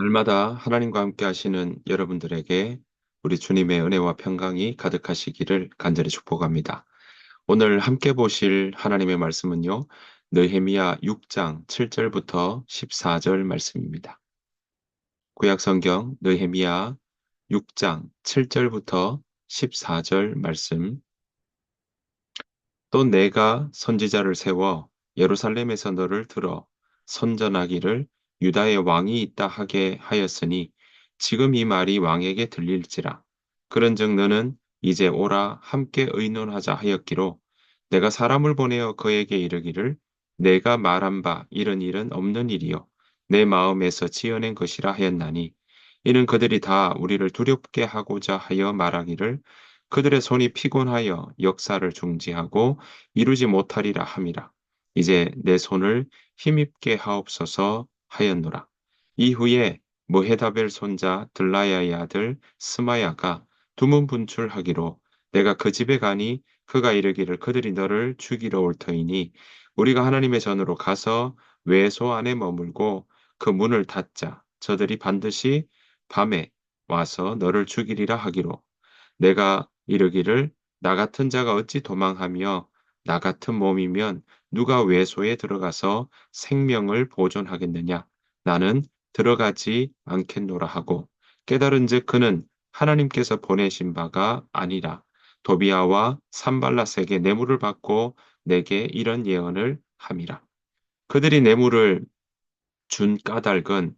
날마다 하나님과 함께 하시는 여러분들에게 우리 주님의 은혜와 평강이 가득하시기를 간절히 축복합니다. 오늘 함께 보실 하나님의 말씀은요. 느헤미야 6장 7절부터 14절 말씀입니다. 구약 성경 느헤미야 6장 7절부터 14절 말씀. 또 내가 선지자를 세워 예루살렘에서 너를 들어 선전하기를 유다의 왕이 있다 하게 하였으니 지금 이 말이 왕에게 들릴지라. 그런즉 너는 이제 오라 함께 의논하자 하였기로 내가 사람을 보내어 그에게 이르기를 내가 말한 바 이런 일은 없는 일이요 내 마음에서 지어낸 것이라 하였나니 이는 그들이 다 우리를 두렵게 하고자 하여 말하기를 그들의 손이 피곤하여 역사를 중지하고 이루지 못하리라 함이라. 이제 내 손을 힘입게 하옵소서 하였노라. 이후에 모헤다벨 손자 들라야의 아들 스마야가 두문분출하기로 내가 그 집에 가니 그가 이르기를 그들이 너를 죽이러 올 터이니 우리가 하나님의 전으로 가서 외소 안에 머물고 그 문을 닫자. 저들이 반드시 밤에 와서 너를 죽이리라 하기로 내가 이르기를 나 같은 자가 어찌 도망하며 나 같은 몸이면 누가 외소에 들어가서 생명을 보존하겠느냐? 나는 들어가지 않겠노라 하고 깨달은즉 그는 하나님께서 보내신 바가 아니라 도비아와 산발랏에게 뇌물을 받고 내게 이런 예언을 함이라. 그들이 뇌물을 준 까닭은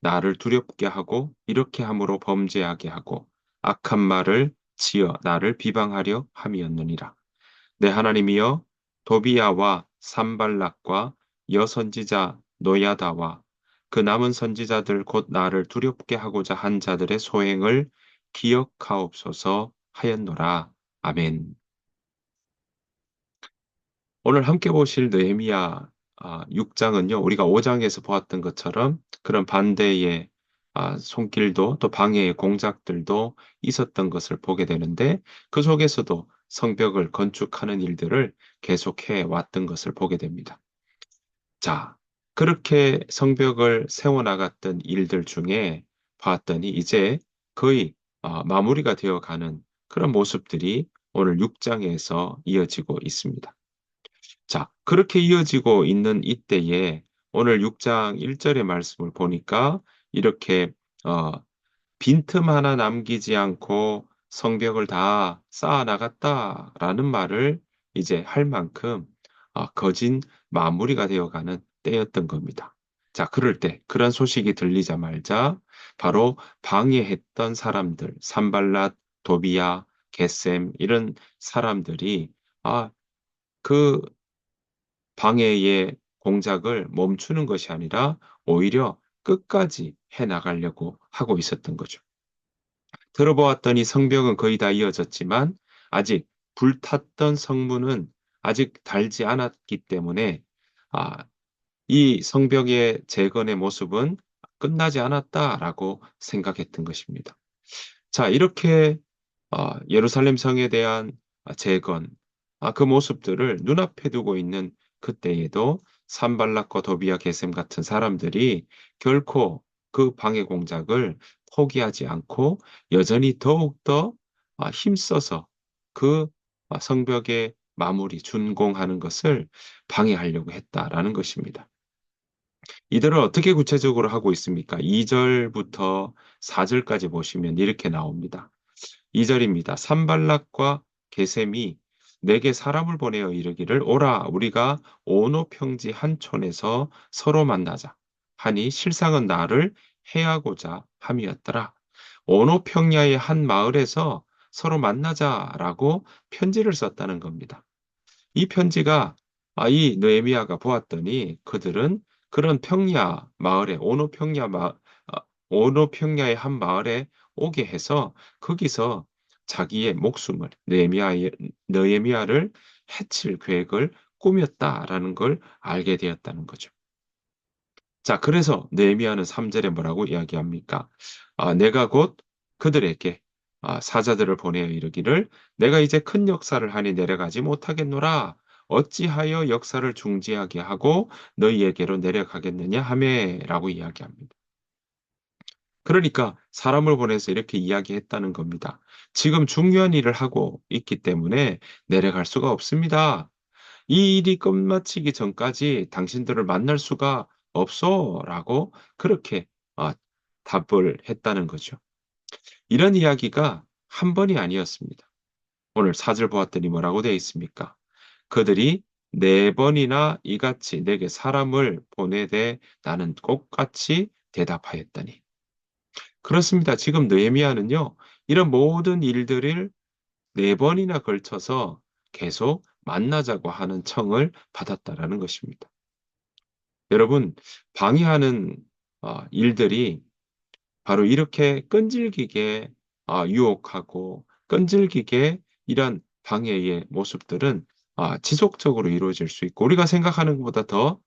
나를 두렵게 하고 이렇게 함으로 범죄하게 하고 악한 말을 지어 나를 비방하려 함이었느니라. 내 하나님이여 도비야와 산발락과 여선지자 노야다와 그 남은 선지자들 곧 나를 두렵게 하고자 한 자들의 소행을 기억하옵소서 하였노라. 아멘. 오늘 함께 보실 느헤미야 6장은요, 우리가 5장에서 보았던 것처럼 그런 반대의 손길도 또 방해의 공작들도 있었던 것을 보게 되는데 그 속에서도 성벽을 건축하는 일들을 계속해 왔던 것을 보게 됩니다. 자, 그렇게 성벽을 세워나갔던 일들 중에 봤더니 이제 거의 마무리가 되어가는 그런 모습들이 오늘 6장에서 이어지고 있습니다. 자, 그렇게 이어지고 있는 이때에 오늘 6장 1절의 말씀을 보니까 이렇게 어, 빈틈 하나 남기지 않고 성벽을 다 쌓아 나갔다라는 말을 이제 할 만큼 거진 마무리가 되어가는 때였던 겁니다. 자, 그럴 때 그런 소식이 들리자마자 바로 방해했던 사람들, 산발랏, 도비야, 게셈 이런 사람들이 그 방해의 공작을 멈추는 것이 아니라 오히려 끝까지 해 나가려고 하고 있었던 거죠. 들어보았더니 성벽은 거의 다 이어졌지만 아직 불탔던 성문은 아직 달지 않았기 때문에 아, 이 성벽의 재건의 모습은 끝나지 않았다라고 생각했던 것입니다. 자, 이렇게 예루살렘 성에 대한 재건, 그 모습들을 눈앞에 두고 있는 그때에도 산발락과 도비아 게셈 같은 사람들이 결코 그 방해 공작을 포기하지 않고 여전히 더욱더 힘써서 그 성벽의 마무리, 준공하는 것을 방해하려고 했다라는 것입니다. 이들을 어떻게 구체적으로 하고 있습니까? 2절부터 4절까지 보시면 이렇게 나옵니다. 2절입니다. 산발락과 게셈이 내게 사람을 보내어 이르기를 오라 우리가 오노 평지 한 촌에서 서로 만나자 하니 실상은 나를 해하고자 함이었더라. 오노 평야의 한 마을에서 서로 만나자라고 편지를 썼다는 겁니다. 이 편지가 이 느헤미야가 보았더니 그들은 그런 평야 마을에 오노 평야의 한 마을에 오게 해서 거기서 자기의 목숨을 느헤미야를 해칠 계획을 꾸몄다라는 걸 알게 되었다는 거죠. 자, 그래서 느헤미야는 3절에 뭐라고 이야기합니까? 내가 곧 그들에게 사자들을 보내어 이르기를 내가 이제 큰 역사를 하니 내려가지 못하겠노라. 어찌하여 역사를 중지하게 하고 너희에게로 내려가겠느냐 하매라고 이야기합니다. 그러니까 사람을 보내서 이렇게 이야기했다는 겁니다. 지금 중요한 일을 하고 있기 때문에 내려갈 수가 없습니다. 이 일이 끝마치기 전까지 당신들을 만날 수가 없어라고 그렇게 아, 답을 했다는 거죠. 이런 이야기가 한 번이 아니었습니다. 오늘 사절 보았더니 뭐라고 되어 있습니까? 그들이 네 번이나 이같이 내게 사람을 보내되 나는 똑같이 대답하였더니. 그렇습니다. 지금 느헤미야는요, 이런 모든 일들을 네 번이나 걸쳐서 계속 만나자고 하는 청을 받았다라는 것입니다. 여러분, 방해하는 일들이 바로 이렇게 끈질기게 유혹하고 끈질기게 이런 방해의 모습들은 지속적으로 이루어질 수 있고 우리가 생각하는 것보다 더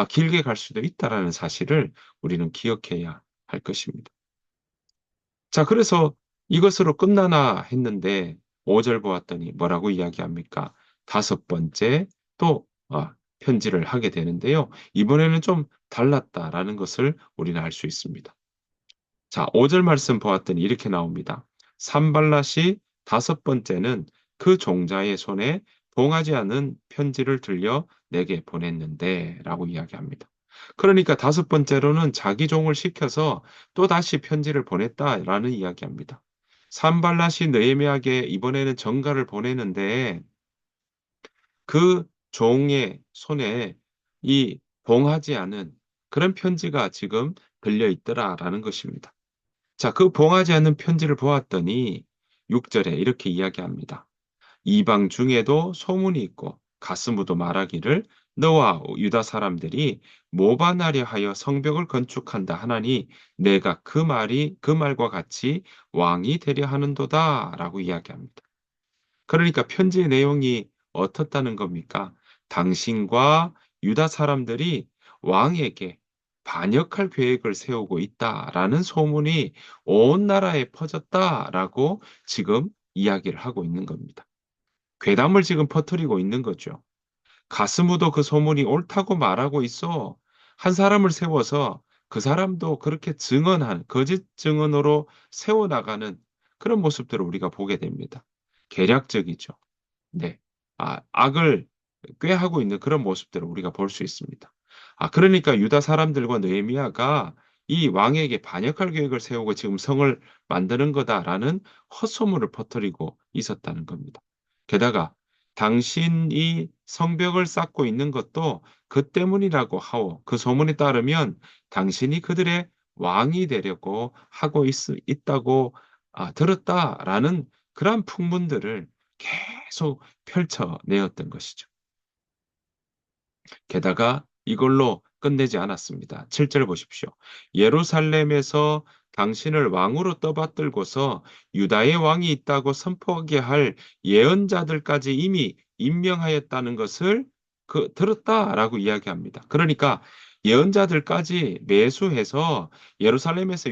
길게 갈 수도 있다라는 사실을 우리는 기억해야 할 것입니다. 자, 그래서 이것으로 끝나나 했는데 5절 보았더니 뭐라고 이야기합니까? 다섯 번째 또 편지를 하게 되는데요. 이번에는 좀 달랐다라는 것을 우리는 알 수 있습니다. 자, 5절 말씀 보았더니 이렇게 나옵니다. 산발랏이 다섯 번째는 그 종자의 손에 봉하지 않은 편지를 들려 내게 보냈는데 라고 이야기합니다. 그러니까 다섯 번째로는 자기 종을 시켜서 또 다시 편지를 보냈다라는 이야기합니다. 산발랏이 느헤미야에게 이번에는 전가를 보내는데 그 종의 손에 이 봉하지 않은 그런 편지가 지금 들려 있더라라는 것입니다. 자, 그 봉하지 않는 편지를 보았더니 6절에 이렇게 이야기합니다. 이방 중에도 소문이 있고 가스무도 말하기를 너와 유다 사람들이 모반하려 하여 성벽을 건축한다 하나니 내가 그 말과 같이 왕이 되려 하는도다라고 이야기합니다. 그러니까 편지의 내용이 어떻다는 겁니까? 당신과 유다 사람들이 왕에게 반역할 계획을 세우고 있다라는 소문이 온 나라에 퍼졌다라고 지금 이야기를 하고 있는 겁니다. 괴담을 지금 퍼뜨리고 있는 거죠. 가스무도 그 소문이 옳다고 말하고 있어. 한 사람을 세워서 그 사람도 그렇게 증언한, 거짓 증언으로 세워나가는 그런 모습들을 우리가 보게 됩니다. 계략적이죠. 네. 악을 꾀하고 있는 그런 모습들을 우리가 볼 수 있습니다. 그러니까 유다 사람들과 느헤미야가 이 왕에게 반역할 계획을 세우고 지금 성을 만드는 거다라는 헛소문을 퍼뜨리고 있었다는 겁니다. 게다가 당신이 성벽을 쌓고 있는 것도 그 때문이라고 하오. 그 소문에 따르면 당신이 그들의 왕이 되려고 하고 있다고 들었다라는 그러한 풍문들을 계속 펼쳐내었던 것이죠. 게다가 이걸로 끝내지 않았습니다. 7절 보십시오. 예루살렘에서 당신을 왕으로 떠받들고서 유다의 왕이 있다고 선포하게 할 예언자들까지 이미 임명하였다는 것을 들었다라고 이야기합니다. 그러니까 예언자들까지 매수해서 예루살렘에서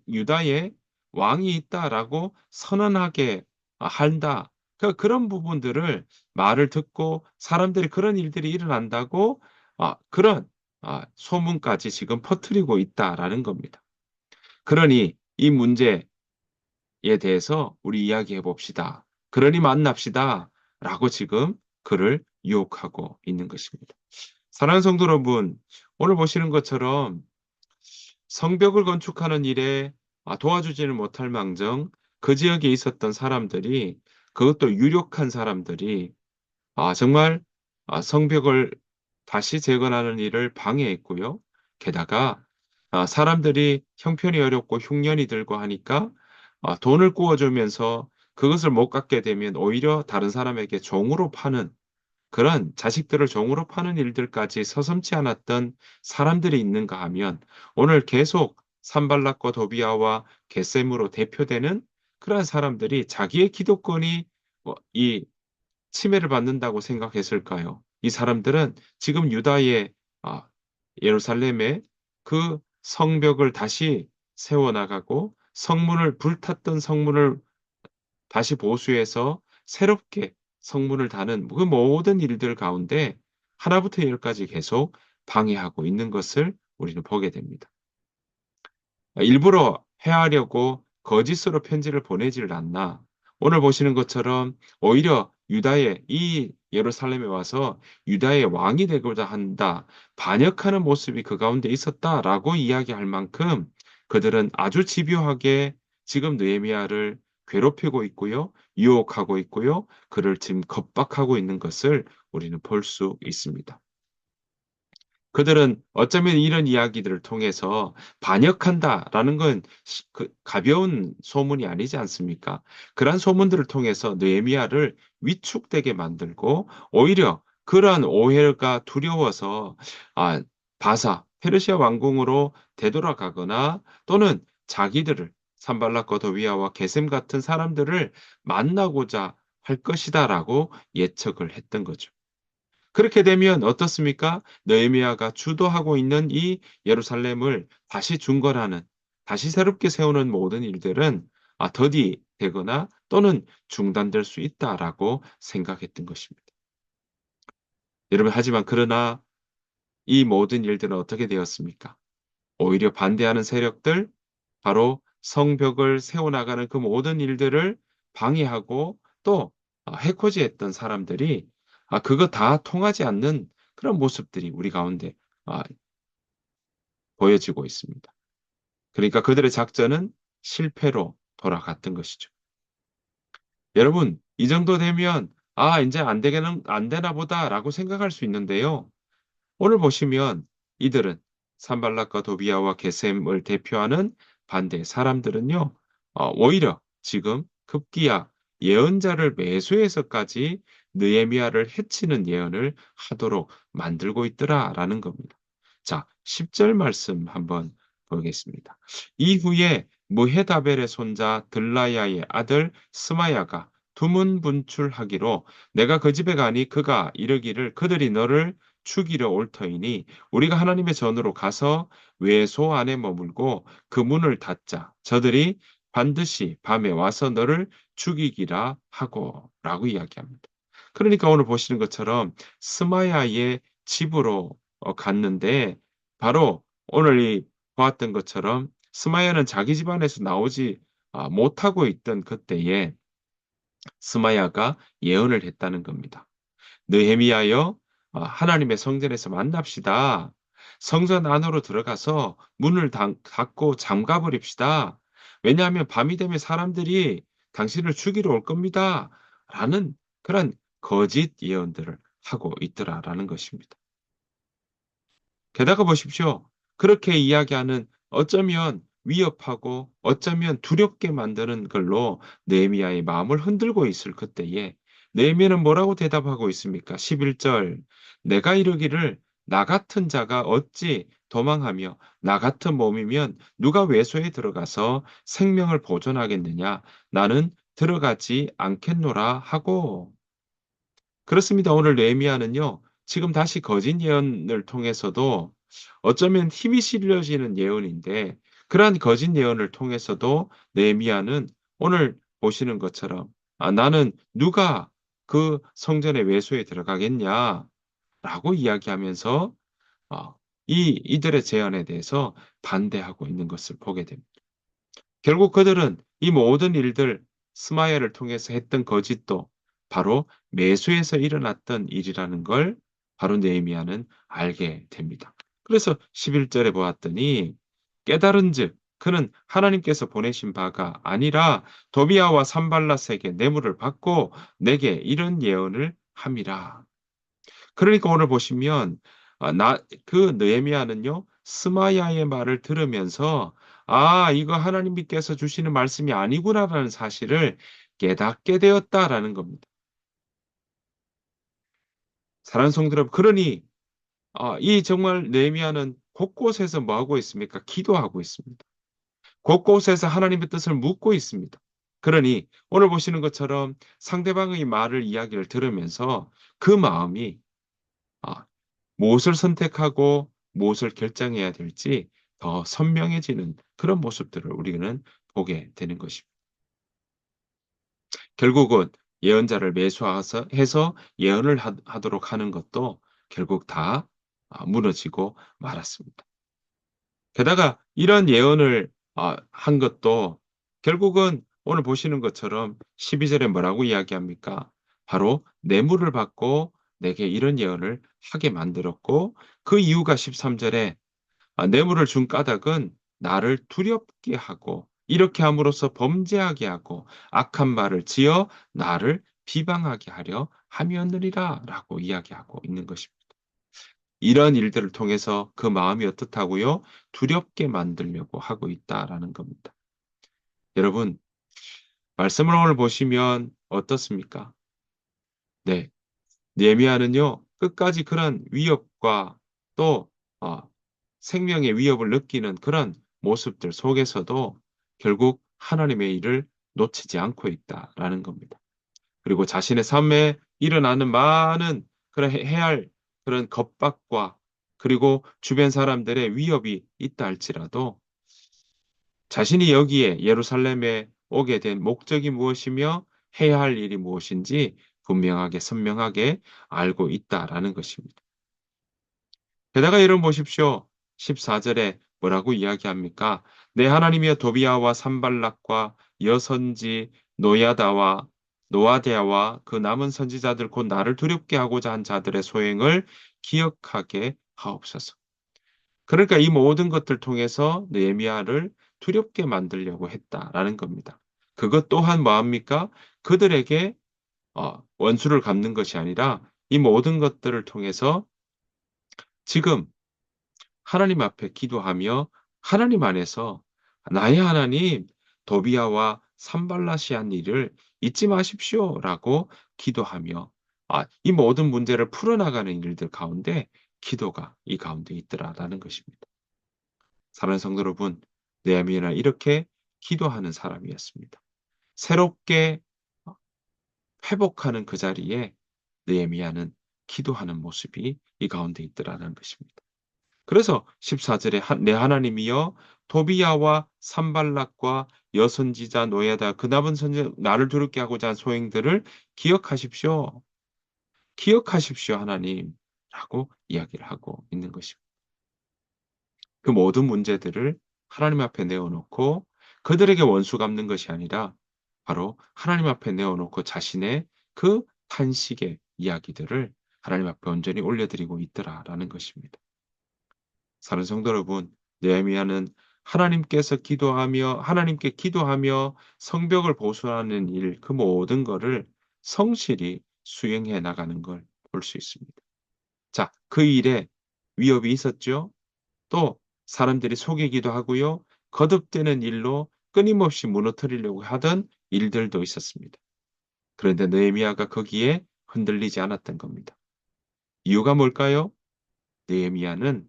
유다의 왕이 있다라고 선언하게 한다. 그런 부분들을 말을 듣고 사람들이 그런 일들이 일어난다고 그런 소문까지 지금 퍼뜨리고 있다라는 겁니다. 그러니 이 문제에 대해서 우리 이야기해 봅시다. 그러니 만납시다. 라고 지금 그를 유혹하고 있는 것입니다. 사랑하는 성도 여러분, 오늘 보시는 것처럼 성벽을 건축하는 일에 도와주지는 못할 망정 그 지역에 있었던 사람들이 그것도 유력한 사람들이 정말 성벽을 다시 재건하는 일을 방해했고요. 게다가 사람들이 형편이 어렵고 흉년이 들고 하니까 돈을 구워주면서 그것을 못 갖게 되면 오히려 다른 사람에게 종으로 파는 그런 자식들을 종으로 파는 일들까지 서슴지 않았던 사람들이 있는가 하면 오늘 계속 산발락과 도비아와 겟셈으로 대표되는 그러한 사람들이 자기의 기득권이 이 침해를 받는다고 생각했을까요? 이 사람들은 지금 유다의 아, 예루살렘의 그 성벽을 다시 세워나가고 성문을 불탔던 성문을 다시 보수해서 새롭게 성문을 다는 그 모든 일들 가운데 하나부터 열까지 계속 방해하고 있는 것을 우리는 보게 됩니다. 일부러 해하려고 거짓으로 편지를 보내지를 않나. 오늘 보시는 것처럼 오히려 유다의 이 예루살렘에 와서 유다의 왕이 되고자 한다. 반역하는 모습이 그 가운데 있었다라고 이야기할 만큼 그들은 아주 집요하게 지금 느헤미야를 괴롭히고 있고요. 유혹하고 있고요. 그를 지금 겁박하고 있는 것을 우리는 볼 수 있습니다. 그들은 어쩌면 이런 이야기들을 통해서 반역한다라는 건 가벼운 소문이 아니지 않습니까? 그러한 소문들을 통해서 느헤미야를 위축되게 만들고 오히려 그러한 오해가 두려워서 아, 페르시아 왕궁으로 되돌아가거나 또는 자기들을 산발락과 도비아와 게셈 같은 사람들을 만나고자 할 것이다라고 예측을 했던 거죠. 그렇게 되면 어떻습니까? 느헤미야가 주도하고 있는 이 예루살렘을 다시 중건하는, 다시 새롭게 세우는 모든 일들은 더디되거나 또는 중단될 수 있다라고 생각했던 것입니다. 여러분, 하지만 그러나 이 모든 일들은 어떻게 되었습니까? 오히려 반대하는 세력들, 바로 성벽을 세워나가는 그 모든 일들을 방해하고 또 해코지했던 사람들이 그거 다 통하지 않는 그런 모습들이 우리 가운데 아, 보여지고 있습니다. 그러니까 그들의 작전은 실패로 돌아갔던 것이죠. 여러분, 이 정도 되면 이제 안 되나 보다라고 생각할 수 있는데요. 오늘 보시면 이들은 산발락과 도비아와 게셈을 대표하는 반대 사람들은요, 오히려 지금 급기야 예언자를 매수해서까지 느헤미야를 해치는 예언을 하도록 만들고 있더라라는 겁니다. 자, 10절 말씀 한번 보겠습니다. 이후에 무헤다벨의 손자 들라야의 아들 스마야가 두문분출하기로 내가 그 집에 가니 그가 이르기를 그들이 너를 죽이려 올 터이니 우리가 하나님의 전으로 가서 외소 안에 머물고 그 문을 닫자. 저들이 반드시 밤에 와서 너를 죽이기라 하고라고 이야기합니다. 그러니까 오늘 보시는 것처럼 스마야의 집으로 갔는데 바로 오늘 이 보았던 것처럼 스마야는 자기 집안에서 나오지 못하고 있던 그때에 스마야가 예언을 했다는 겁니다. 느헤미야여 하나님의 성전에서 만납시다. 성전 안으로 들어가서 문을 닫고 잠가 버립시다. 왜냐하면 밤이 되면 사람들이 당신을 죽이러 올 겁니다. 라는 그런 거짓 예언들을 하고 있더라라는 것입니다. 게다가 보십시오. 그렇게 이야기하는 어쩌면 위협하고 어쩌면 두렵게 만드는 걸로 느헤미야의 마음을 흔들고 있을 그때에 느헤미야는 뭐라고 대답하고 있습니까? 11절 내가 이르기를 나 같은 자가 어찌 도망하며 나 같은 몸이면 누가 외소에 들어가서 생명을 보존하겠느냐 나는 들어가지 않겠노라 하고 그렇습니다. 오늘 느헤미야는요. 지금 다시 거짓 예언을 통해서도 어쩌면 힘이 실려지는 예언인데 그러한 거짓 예언을 통해서도 느헤미야는 오늘 보시는 것처럼 나는 누가 그 성전의 외소에 들어가겠냐라고 이야기하면서 이들의 제안에 대해서 반대하고 있는 것을 보게 됩니다. 결국 그들은 이 모든 일들 스마야를 통해서 했던 거짓도 바로 매수에서 일어났던 일이라는 걸 바로 느헤미야는 알게 됩니다. 그래서 11절에 보았더니 깨달은즉 그는 하나님께서 보내신 바가 아니라 도비아와 산발랏에게 뇌물을 받고 내게 이런 예언을 함이라. 그러니까 오늘 보시면 그 느헤미야는요 스마야의 말을 들으면서 이거 하나님께서 주시는 말씀이 아니구나라는 사실을 깨닫게 되었다라는 겁니다. 사랑하는 성도 여러분, 그러니 이 정말 느헤미야는 곳곳에서 뭐 하고 있습니까? 기도하고 있습니다. 곳곳에서 하나님의 뜻을 묻고 있습니다. 그러니 오늘 보시는 것처럼 상대방의 말을 이야기를 들으면서 그 마음이 아, 무엇을 선택하고 무엇을 결정해야 될지 더 선명해지는 그런 모습들을 우리는 보게 되는 것입니다. 결국은 예언자를 매수해서 해서 예언을 하도록 하는 것도 결국 다 무너지고 말았습니다. 게다가 이런 예언을 한 것도 결국은 오늘 보시는 것처럼 12절에 뭐라고 이야기합니까? 바로 뇌물을 받고 내게 이런 예언을 하게 만들었고 그 이유가 13절에 뇌물을 준 까닭은 나를 두렵게 하고 이렇게 함으로써 범죄하게 하고 악한 말을 지어 나를 비방하게 하려 함이었느니라 라고 이야기하고 있는 것입니다. 이런 일들을 통해서 그 마음이 어떻다고요? 두렵게 만들려고 하고 있다라는 겁니다. 여러분, 말씀을 오늘 보시면 어떻습니까? 네. 느헤미야는요, 끝까지 그런 위협과 또 생명의 위협을 느끼는 그런 모습들 속에서도 결국 하나님의 일을 놓치지 않고 있다라는 겁니다. 그리고 자신의 삶에 일어나는 많은 그런 해야 할 그런 겁박과 그리고 주변 사람들의 위협이 있다 할지라도 자신이 여기에 예루살렘에 오게 된 목적이 무엇이며 해야 할 일이 무엇인지 분명하게 선명하게 알고 있다라는 것입니다. 게다가 이런 보십시오. 14절에 뭐라고 이야기합니까? 내 하나님이여 도비아와 산발락과 여선지 노야다와 노아데아와 그 남은 선지자들 곧 나를 두렵게 하고자 한 자들의 소행을 기억하게 하옵소서. 그러니까 이 모든 것들 통해서 느헤미야를 두렵게 만들려고 했다라는 겁니다. 그것 또한 뭐합니까? 그들에게 원수를 갚는 것이 아니라 이 모든 것들을 통해서 지금 하나님 앞에 기도하며 하나님 안에서 나의 하나님 도비아와 산발라시 한 일을 잊지 마십시오라고 기도하며 이 모든 문제를 풀어나가는 일들 가운데 기도가 이 가운데 있더라라는 것입니다. 사랑하는 성도 여러분, 느헤미야는 이렇게 기도하는 사람이었습니다. 새롭게 회복하는 그 자리에 느헤미야는 기도하는 모습이 이 가운데 있더라는 것입니다. 그래서 14절에 내 하나님이여 도비야와 산발락과 여선지자 노예다 그 남은 선지 나를 두렵게 하고자 한 소행들을 기억하십시오. 기억하십시오 하나님라고 이야기를 하고 있는 것입니다. 그 모든 문제들을 하나님 앞에 내어놓고 그들에게 원수 갚는 것이 아니라 바로 하나님 앞에 내어놓고 자신의 그 탄식의 이야기들을 하나님 앞에 온전히 올려드리고 있더라라는 것입니다. 사는 성도 여러분, 느헤미야는 하나님께 기도하며 성벽을 보수하는 일, 그 모든 거를 성실히 수행해 나가는 걸 볼 수 있습니다. 자, 그 일에 위협이 있었죠. 또 사람들이 속이기도 하고요. 거듭되는 일로 끊임없이 무너뜨리려고 하던 일들도 있었습니다. 그런데 느헤미야가 거기에 흔들리지 않았던 겁니다. 이유가 뭘까요? 느헤미야는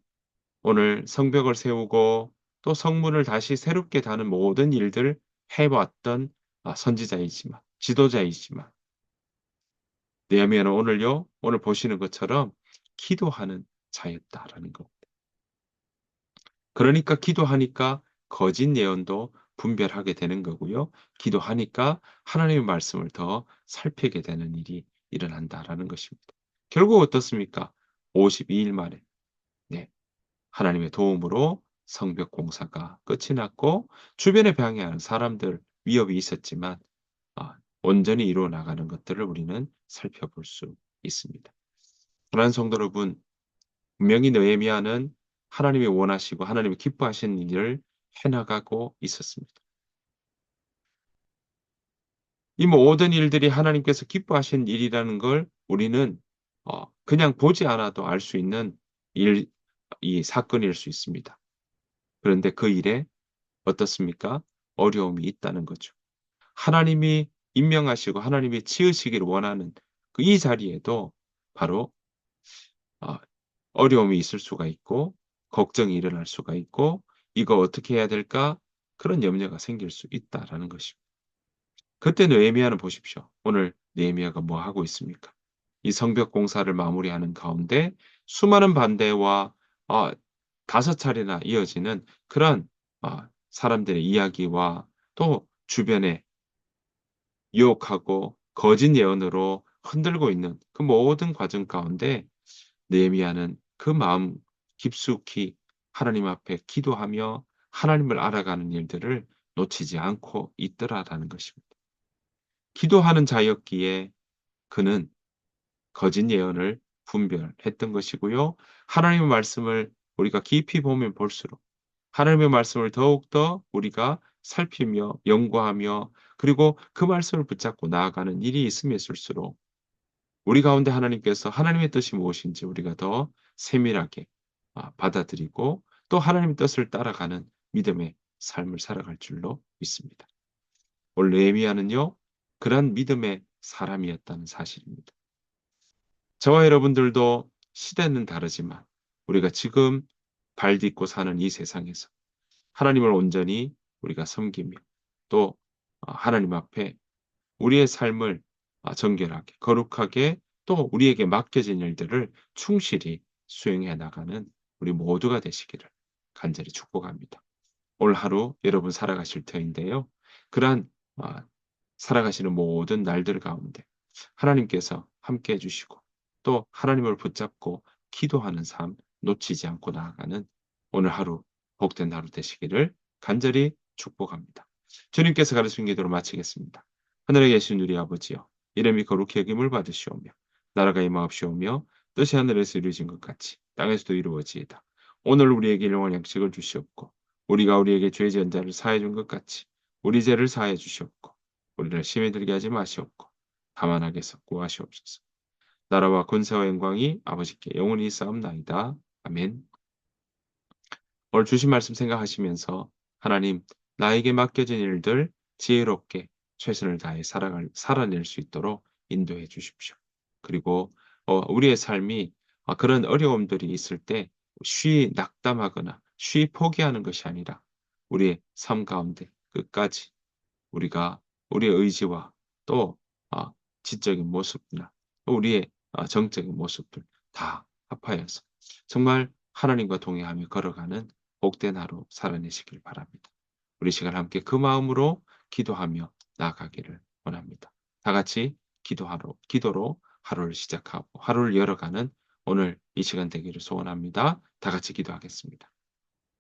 오늘 성벽을 세우고 또 성문을 다시 새롭게 다는 모든 일들 해왔던 선지자이지만 지도자이지만 느헤미야는 오늘요 오늘 보시는 것처럼 기도하는 자였다라는 겁니다. 그러니까 기도하니까 거짓 예언도 분별하게 되는 거고요. 기도하니까 하나님의 말씀을 더 살피게 되는 일이 일어난다라는 것입니다. 결국 어떻습니까? 52일 만에 네, 하나님의 도움으로 성벽 공사가 끝이 났고 주변에 방해하는 사람들 위협이 있었지만 온전히 이루어 나가는 것들을 우리는 살펴볼 수 있습니다. 사랑하는 성도 여러분, 분명히 느헤미야는 하나님이 원하시고 하나님이 기뻐하시는 일을 해나가고 있었습니다. 이 모든 일들이 하나님께서 기뻐하시는 일이라는 걸 우리는 그냥 보지 않아도 알 수 있는 일, 이 사건일 수 있습니다. 그런데 그 일에 어떻습니까? 어려움이 있다는 거죠. 하나님이 임명하시고 하나님이 지으시기를 원하는 그 이 자리에도 바로 어, 어려움이 있을 수가 있고 걱정이 일어날 수가 있고 이거 어떻게 해야 될까? 그런 염려가 생길 수 있다라는 것입니다. 그때 느헤미야는 보십시오. 오늘 느헤미야가 뭐 하고 있습니까? 이 성벽 공사를 마무리하는 가운데 수많은 반대와 어, 5차례나 이어지는 그런 사람들의 이야기와 또 주변에 유혹하고 거짓 예언으로 흔들고 있는 그 모든 과정 가운데 느헤미야는 그 마음 깊숙이 하나님 앞에 기도하며 하나님을 알아가는 일들을 놓치지 않고 있더라라는 것입니다. 기도하는 자였기에 그는 거짓 예언을 분별했던 것이고요. 하나님의 말씀을 우리가 깊이 보면 볼수록 하나님의 말씀을 더욱더 우리가 살피며 연구하며 그리고 그 말씀을 붙잡고 나아가는 일이 있으면 있을수록 우리 가운데 하나님께서 하나님의 뜻이 무엇인지 우리가 더 세밀하게 받아들이고 또 하나님의 뜻을 따라가는 믿음의 삶을 살아갈 줄로 믿습니다. 오늘 느헤미야는요, 그러한 믿음의 사람이었다는 사실입니다. 저와 여러분들도 시대는 다르지만 우리가 지금 발 딛고 사는 이 세상에서 하나님을 온전히 우리가 섬기며 또 하나님 앞에 우리의 삶을 정결하게 거룩하게 또 우리에게 맡겨진 일들을 충실히 수행해 나가는 우리 모두가 되시기를 간절히 축복합니다. 올 하루 여러분 살아가실 터인데요. 그러한 살아가시는 모든 날들 가운데 하나님께서 함께 해주시고 또 하나님을 붙잡고 기도하는 삶 놓치지 않고 나아가는 오늘 하루 복된 하루 되시기를 간절히 축복합니다. 주님께서 가르친 기도로 마치겠습니다. 하늘에 계신 우리 아버지여, 이름이 거룩히 여김을 받으시오며 나라가 임하옵시오며 뜻이 하늘에서 이루어진 것 같이 땅에서도 이루어지이다. 오늘 우리에게 일용할 양식을 주시옵고 우리가 우리에게 죄 지은 자를 사해 준 것 같이 우리 죄를 사해 주시옵고 우리를 시험에 들게 하지 마시옵고 다만 악에서 구하시옵소서. 나라와 권세와 영광이 아버지께 영원히 있사옵나이다. 아멘. 오늘 주신 말씀 생각하시면서 하나님 나에게 맡겨진 일들 지혜롭게 최선을 다해 살아낼 수 있도록 인도해 주십시오. 그리고 우리의 삶이 그런 어려움들이 있을 때 쉬이 낙담하거나 쉬이 포기하는 것이 아니라 우리의 삶 가운데 끝까지 우리가 우리의 의지와 또 지적인 모습이나 또 우리의 정적인 모습들 다 합하여서 정말 하나님과 동행하며 걸어가는 복된 하루 살아내시길 바랍니다. 우리 시간 함께 그 마음으로 기도하며 나아가기를 원합니다. 다 같이 기도로 하루를 시작하고 하루를 열어가는 오늘 이 시간 되기를 소원합니다. 다 같이 기도하겠습니다.